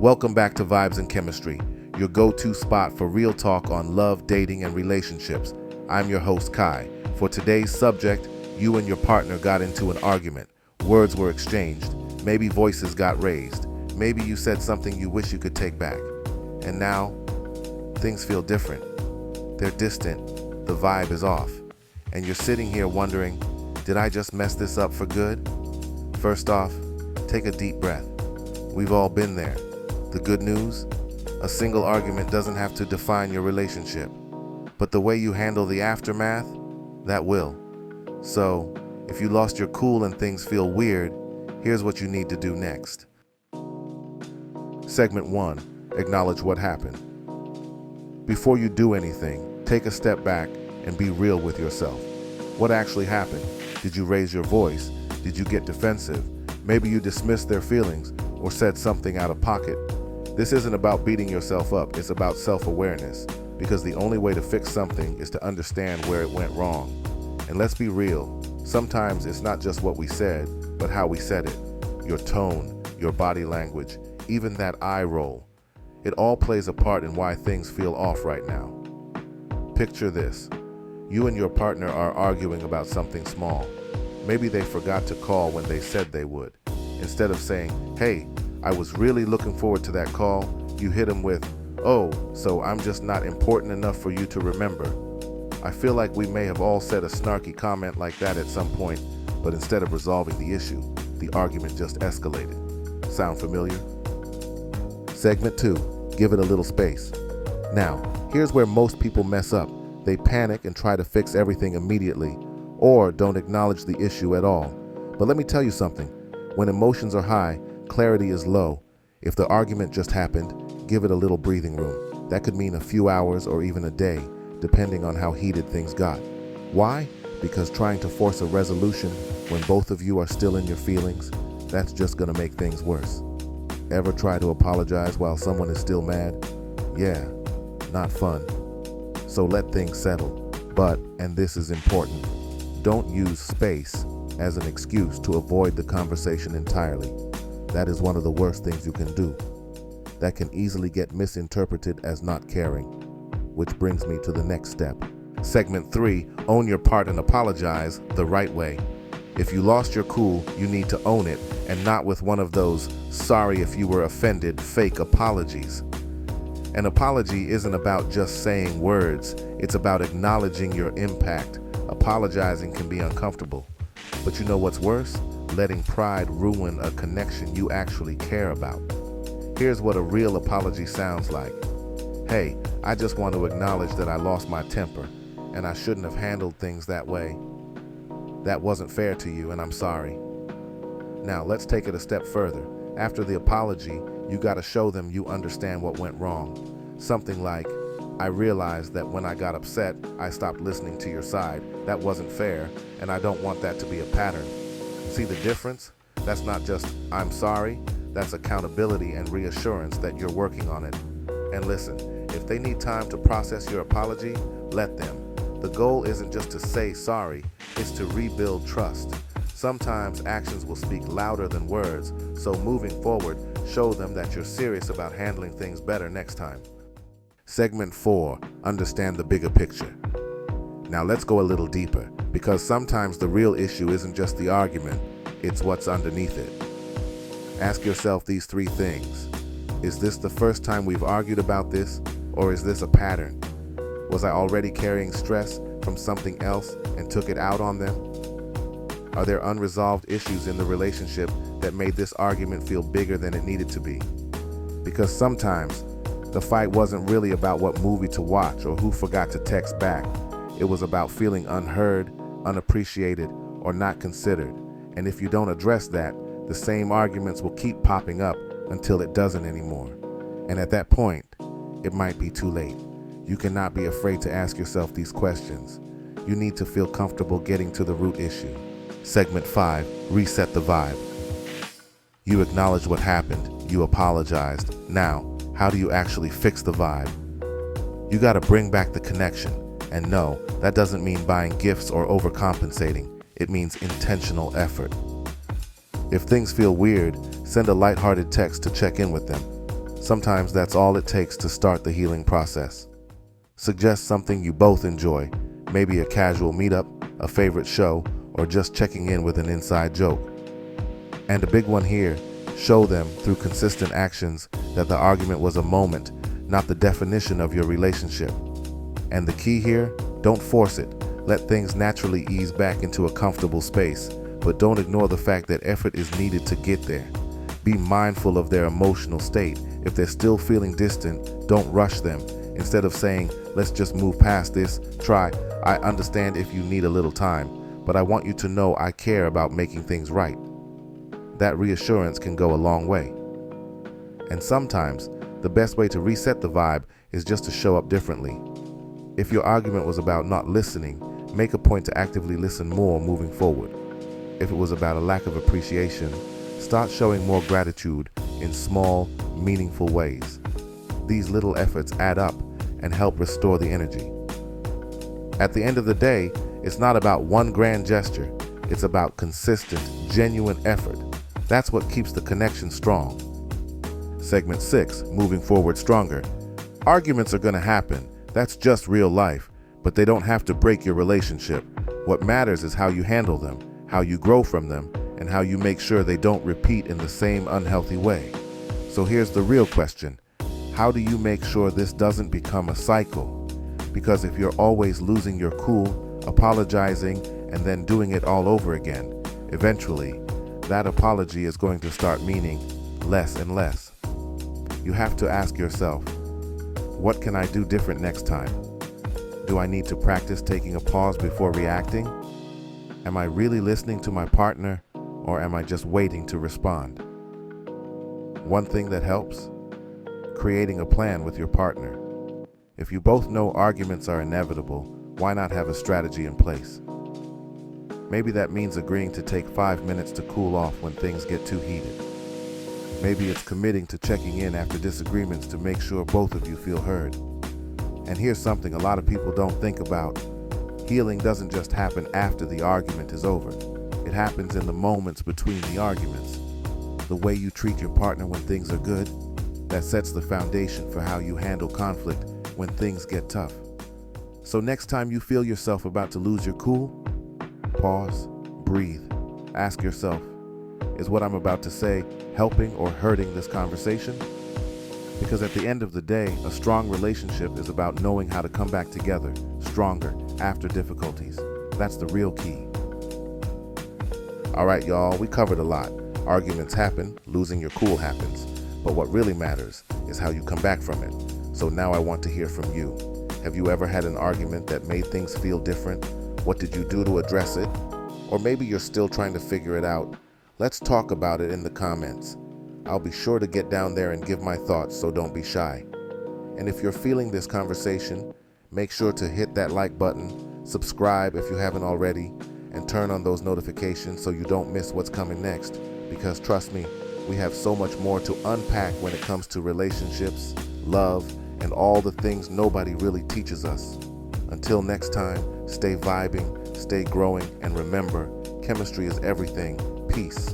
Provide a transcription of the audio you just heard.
Welcome back to Vibes and Chemistry, your go-to spot for real talk on love, dating, and relationships. I'm your host, Kai. For today's subject, you and your partner got into an argument. Words were exchanged. Maybe voices got raised. Maybe you said something you wish you could take back. And now, things feel different. They're distant. The vibe is off. And you're sitting here wondering, did I just mess this up for good? First off, take a deep breath. We've all been there. The good news? A single argument doesn't have to define your relationship. But the way you handle the aftermath, that will. So, if you lost your cool and things feel weird, here's what you need to do next. Segment 1. Acknowledge what happened. Before you do anything, take a step back and be real with yourself. What actually happened? Did you raise your voice? Did you get defensive? Maybe you dismissed their feelings or said something out of pocket. This isn't about beating yourself up, it's about self-awareness, because the only way to fix something is to understand where it went wrong. And let's be real, sometimes it's not just what we said, but how we said it. Your tone, your body language, even that eye roll. It all plays a part in why things feel off right now. Picture this. You and your partner are arguing about something small. Maybe they forgot to call when they said they would. Instead of saying, "Hey, I was really looking forward to that call," you hit them with, "Oh, so I'm just not important enough for you to remember." I feel like we may have all said a snarky comment like that at some point, but instead of resolving the issue, the argument just escalated. Sound familiar? Segment 2. Give it a little space. Now, here's where most people mess up. They panic and try to fix everything immediately, or don't acknowledge the issue at all. But let me tell you something. When emotions are high, clarity is low. If the argument just happened, give it a little breathing room. That could mean a few hours or even a day, depending on how heated things got. Why? Because trying to force a resolution when both of you are still in your feelings, that's just gonna make things worse. Ever try to apologize while someone is still mad? Yeah, not fun. So let things settle. But, and this is important, don't use space as an excuse to avoid the conversation entirely. That is one of the worst things you can do. That can easily get misinterpreted as not caring. Which brings me to the next step. Segment 3, own your part and apologize the right way. If you lost your cool, you need to own it, and not with one of those "sorry if you were offended" fake apologies. An apology isn't about just saying words, it's about acknowledging your impact. Apologizing can be uncomfortable. But you know what's worse? Letting pride ruin a connection you actually care about. Here's what a real apology sounds like. "Hey, I just want to acknowledge that I lost my temper, and I shouldn't have handled things that way. That wasn't fair to you, and I'm sorry." Now, let's take it a step further. After the apology, you gotta show them you understand what went wrong. Something like, "I realized that when I got upset, I stopped listening to your side. That wasn't fair, and I don't want that to be a pattern." See the difference? That's not just, "I'm sorry." That's accountability and reassurance that you're working on it. And listen, if they need time to process your apology, let them. The goal isn't just to say sorry, it's to rebuild trust. Sometimes actions will speak louder than words, so moving forward, show them that you're serious about handling things better next time. Segment 4, understand the bigger picture. Now let's go a little deeper, because sometimes the real issue isn't just the argument, it's what's underneath it. Ask yourself these 3 things. Is this the first time we've argued about this, or is this a pattern? Was I already carrying stress from something else and took it out on them? Are there unresolved issues in the relationship that made this argument feel bigger than it needed to be? Because sometimes, the fight wasn't really about what movie to watch or who forgot to text back. It was about feeling unheard, unappreciated, or not considered. And if you don't address that, the same arguments will keep popping up until it doesn't anymore. And at that point, it might be too late. You cannot be afraid to ask yourself these questions. You need to feel comfortable getting to the root issue. Segment 5, reset the vibe. You acknowledge what happened. You apologized. Now, how do you actually fix the vibe? You gotta bring back the connection. And no, that doesn't mean buying gifts or overcompensating. It means intentional effort. If things feel weird, send a lighthearted text to check in with them. Sometimes that's all it takes to start the healing process. Suggest something you both enjoy, maybe a casual meetup, a favorite show, or just checking in with an inside joke. And a big one here, show them through consistent actions that the argument was a moment, not the definition of your relationship. And the key here, don't force it. Let things naturally ease back into a comfortable space, but don't ignore the fact that effort is needed to get there. Be mindful of their emotional state. If they're still feeling distant, don't rush them. Instead of saying, let's just move past this, try, I understand if you need a little time, but I want you to know I care about making things right. That reassurance can go a long way. And sometimes, the best way to reset the vibe is just to show up differently. If your argument was about not listening, make a point to actively listen more moving forward. If it was about a lack of appreciation, start showing more gratitude in small, meaningful ways. These little efforts add up and help restore the energy. At the end of the day, it's not about one grand gesture. It's about consistent, genuine effort. That's what keeps the connection strong. Segment 6, moving forward stronger. Arguments are going to happen. That's just real life, but they don't have to break your relationship. What matters is how you handle them, how you grow from them, and how you make sure they don't repeat in the same unhealthy way. So here's the real question. How do you make sure this doesn't become a cycle? Because if you're always losing your cool, apologizing, and then doing it all over again, eventually, that apology is going to start meaning less and less. You have to ask yourself, what can I do different next time? Do I need to practice taking a pause before reacting? Am I really listening to my partner, or am I just waiting to respond? One thing that helps? Creating a plan with your partner. If you both know arguments are inevitable, why not have a strategy in place? Maybe that means agreeing to take 5 minutes to cool off when things get too heated. Maybe it's committing to checking in after disagreements to make sure both of you feel heard. And here's something a lot of people don't think about. Healing doesn't just happen after the argument is over. It happens in the moments between the arguments. The way you treat your partner when things are good, that sets the foundation for how you handle conflict when things get tough. So next time you feel yourself about to lose your cool, pause, breathe, ask yourself, is what I'm about to say helping or hurting this conversation? Because at the end of the day, a strong relationship is about knowing how to come back together, stronger, after difficulties. That's the real key. All right, y'all, we covered a lot. Arguments happen, losing your cool happens. But what really matters is how you come back from it. So now I want to hear from you. Have you ever had an argument that made things feel different? What did you do to address it? Or maybe you're still trying to figure it out. Let's talk about it in the comments. I'll be sure to get down there and give my thoughts, so don't be shy. And if you're feeling this conversation, make sure to hit that like button, subscribe if you haven't already, and turn on those notifications so you don't miss what's coming next. Because trust me, we have so much more to unpack when it comes to relationships, love, and all the things nobody really teaches us. Until next time, stay vibing, stay growing, and remember, chemistry is everything. Peace.